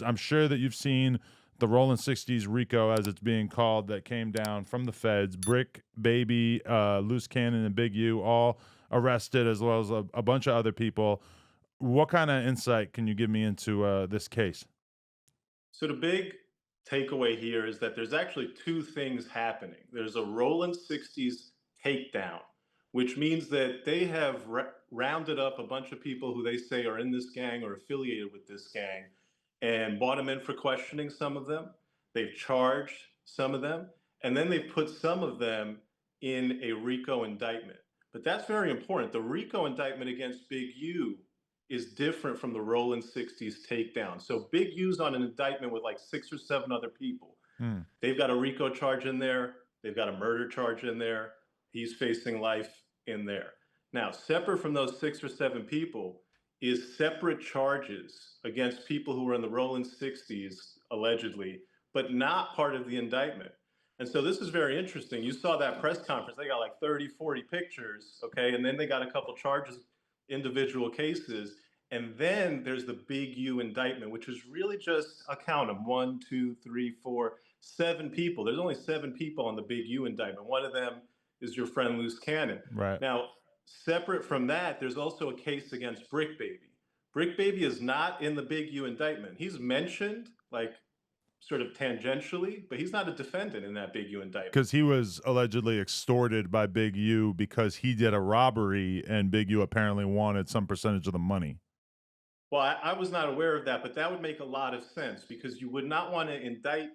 I'm sure that you've seen the Rollin 60s RICO, as it's being called, that came down from the feds. Brick Baby, Loose Cannon, and Big U all arrested, as well as a bunch of other people. What kind of insight can you give me into this case? So the big takeaway here is that there's actually two things happening. There's a Rollin 60s takedown, which means that they have rounded up a bunch of people who they say are in this gang or affiliated with this gang and brought them in for questioning some of them. They've charged some of them, and then they've put some of them in a RICO indictment. But that's very important. The RICO indictment against Big U is different from the Rollin 60s takedown. So Big U's on an indictment with like 6 or 7 other people. Hmm. They've got a RICO charge in there. They've got a murder charge in there. He's facing life in there. Now, separate from those 6 or 7 people is separate charges against people who were in the Rollin 60s, allegedly, but not part of the indictment. And so this is very interesting. You saw that press conference. They got like 30, 40 pictures, okay? And then they got a couple charges, individual cases. And then there's the Big U indictment, which is really just, I count them, 1, 2, 3, 4, 7 people. There's only 7 people on the Big U indictment. One of them is your friend Loose Cannon. Right. Now, separate from that, there's also a case against Brick Baby. Brick Baby is not in the Big U indictment. He's mentioned like sort of tangentially, but he's not a defendant in that Big U indictment. Because he was allegedly extorted by Big U because he did a robbery, and Big U apparently wanted some percentage of the money. Well, I was not aware of that, but that would make a lot of sense because you would not want to indict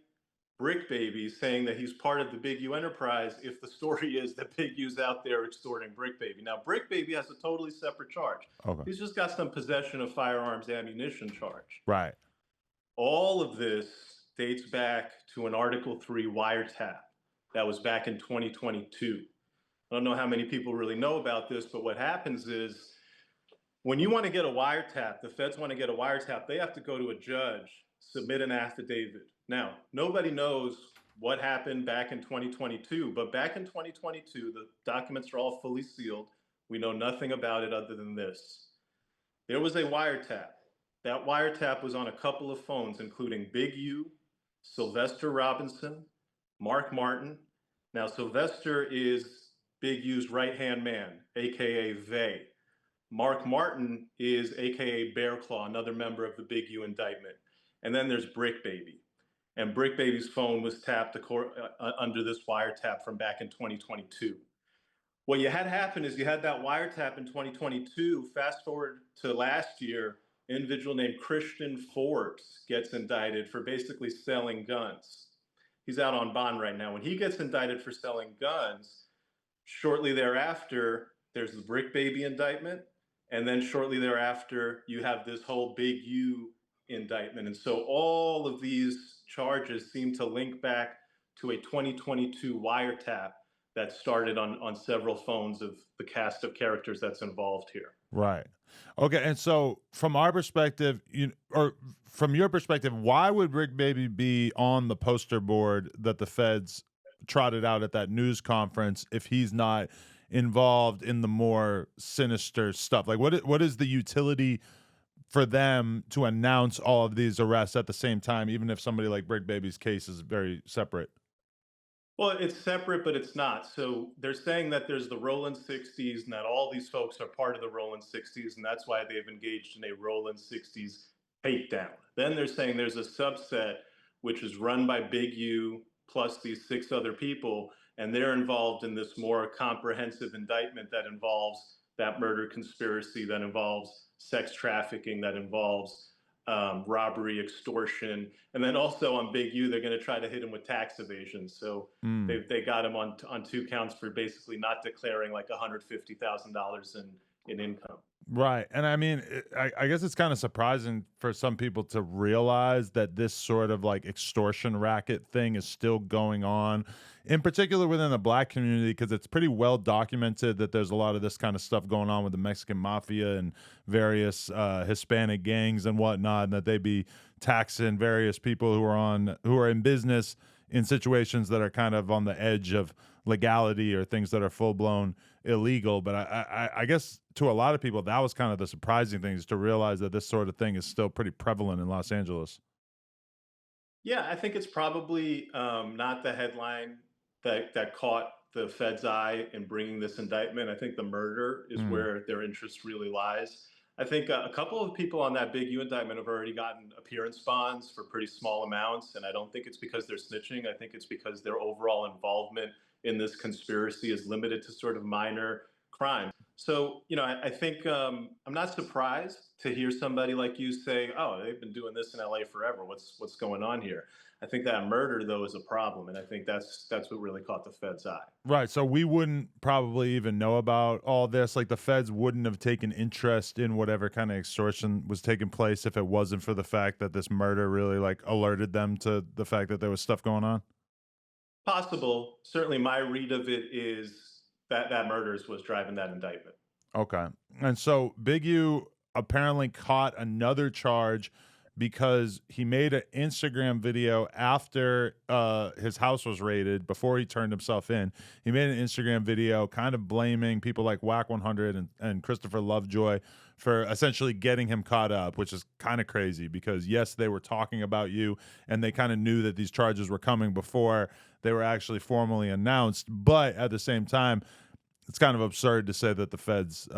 Brick Baby saying that he's part of the Big U enterprise if the story is that Big U's out there extorting Brick Baby. Now, Brick Baby has a totally separate charge. Okay. He's just got some possession of firearms ammunition charge. Right. All of this dates back to an Article 3 wiretap that was back in 2022. I don't know how many people really know about this, but what happens is when you want to get a wiretap, the feds want to get a wiretap, they have to go to a judge, submit an affidavit. Now, nobody knows what happened back in 2022, but back in 2022, the documents are all fully sealed. We know nothing about it other than this. There was a wiretap. That wiretap was on a couple of phones, including Big U, Sylvester Robinson, Mark Martin. Now, Sylvester is Big U's right hand man, AKA Vay. Mark Martin is AKA Bear Claw, another member of the Big U indictment. And then there's Brick Baby. And Brick Baby's phone was tapped under this wiretap from back in 2022. What you had happen is you had that wiretap in 2022. Fast forward to last year, an individual named Christian Forbes gets indicted for basically selling guns. He's out on bond right now. When he gets indicted for selling guns, shortly thereafter, there's the Brick Baby indictment. And then shortly thereafter, you have this whole Big U indictment. And so all of these charges seem to link back to a 2022 wiretap that started on several phones of the cast of characters that's involved here. Right. Okay. And so, from our perspective, or from your perspective, why would Rick Baby be on the poster board that the feds trotted out at that news conference if he's not involved in the more sinister stuff? Like, what is the utility for them to announce all of these arrests at the same time, even if somebody like Brick Baby's case is very separate? Well, it's separate, but it's not. So they're saying that there's the Rollin 60s and that all these folks are part of the Rollin 60s, and that's why they've engaged in a Rollin 60s takedown. Then they're saying there's a subset which is run by Big U plus these 6 other people, and they're involved in this more comprehensive indictment that involves that murder conspiracy, that involves sex trafficking, that involves robbery, extortion, and then also on Big U, they're going to try to hit him with tax evasion. So Mm. they got him on 2 counts for basically not declaring like $150,000 in income. Right. And I mean, I guess it's kind of surprising for some people to realize that this sort of like extortion racket thing is still going on, in particular within the black community, because it's pretty well documented that there's a lot of this kind of stuff going on with the Mexican mafia and various Hispanic gangs and whatnot, and that they be taxing various people who are in business in situations that are kind of on the edge of legality or things that are full blown illegal. But I guess to a lot of people, that was kind of the surprising thing, is to realize that this sort of thing is still pretty prevalent in Los Angeles. Yeah, I think it's probably not the headline that caught the Fed's eye in bringing this indictment. I think the murder is Mm. where their interest really lies. I think a couple of people on that big U indictment have already gotten appearance bonds for pretty small amounts, and I don't think it's because they're snitching. I think it's because their overall involvement in this conspiracy is limited to sort of minor crimes. So, I think I'm not surprised to hear somebody like you say, "Oh, they've been doing this in LA forever. What's going on here?" I think that murder though is a problem, and I think that's what really caught the Fed's eye. Right. So we wouldn't probably even know about all this. Like the feds wouldn't have taken interest in whatever kind of extortion was taking place if it wasn't for the fact that this murder really like alerted them to the fact that there was stuff going on. Possible. Certainly, my read of it is that murders was driving that indictment. Okay. And so Big U apparently caught another charge because he made an Instagram video after his house was raided before he turned himself in. He made an Instagram video kind of blaming people like Whack 100 and Christopher Lovejoy for essentially getting him caught up, which is kind of crazy because, yes, they were talking about you and they kind of knew that these charges were coming before they were actually formally announced. But at the same time, it's kind of absurd to say that the feds,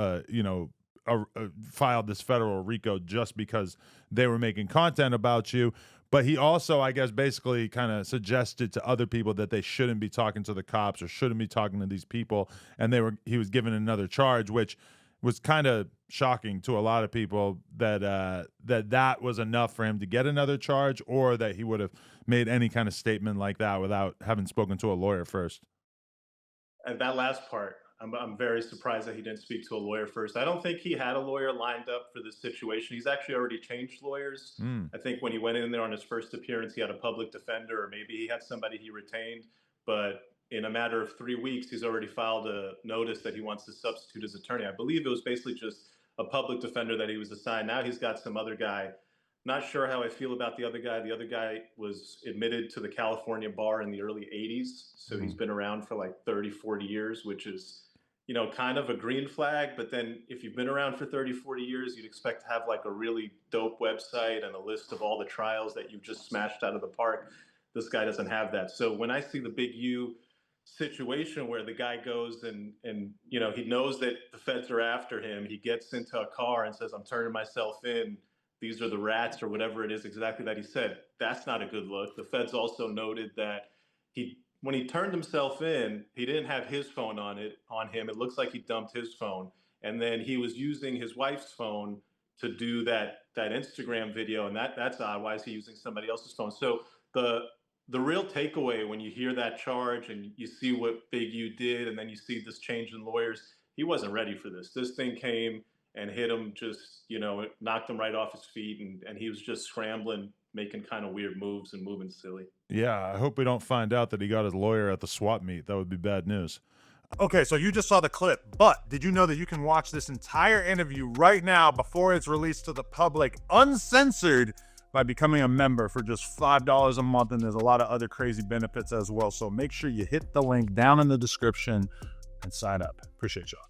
filed this federal RICO just because they were making content about you. But he also, I guess, basically kind of suggested to other people that they shouldn't be talking to the cops or shouldn't be talking to these people, and he was given another charge, which was kind of shocking to a lot of people that that was enough for him to get another charge, or that he would have made any kind of statement like that without having spoken to a lawyer first. And that last part, I'm very surprised that he didn't speak to a lawyer first. I don't think he had a lawyer lined up for this situation. He's actually already changed lawyers. Mm. I think when he went in there on his first appearance, he had a public defender, or maybe he had somebody he retained. But in a matter of 3 weeks, he's already filed a notice that he wants to substitute his attorney. I believe it was basically just a public defender that he was assigned. Now he's got some other guy. Not sure how I feel about the other guy. The other guy was admitted to the California bar in the early 80s. So he's Mm. been around for like 30, 40 years, which is, kind of a green flag. But then if you've been around for 30, 40 years, you'd expect to have like a really dope website and a list of all the trials that you've just smashed out of the park. This guy doesn't have that. So when I see the big U situation where the guy goes and he knows that the feds are after him, he gets into a car and says, "I'm turning myself in. These are the rats," or whatever it is exactly that he said. That's not a good look. The feds also noted that when he turned himself in, he didn't have his phone on him. It looks like he dumped his phone, and then he was using his wife's phone to do that Instagram video, and that's odd. Why is he using somebody else's phone? So the real takeaway when you hear that charge and you see what Big U did, and then you see this change in lawyers, he wasn't ready for this. This thing came and hit him, just it knocked him right off his feet, and he was just scrambling, making kind of weird moves and moving silly. Yeah, I hope we don't find out that he got his lawyer at the swap meet. That would be bad news. Okay, so you just saw the clip, but did you know that you can watch this entire interview right now before it's released to the public, uncensored, by becoming a member for just $5 a month? And there's a lot of other crazy benefits as well. So make sure you hit the link down in the description and sign up. Appreciate y'all.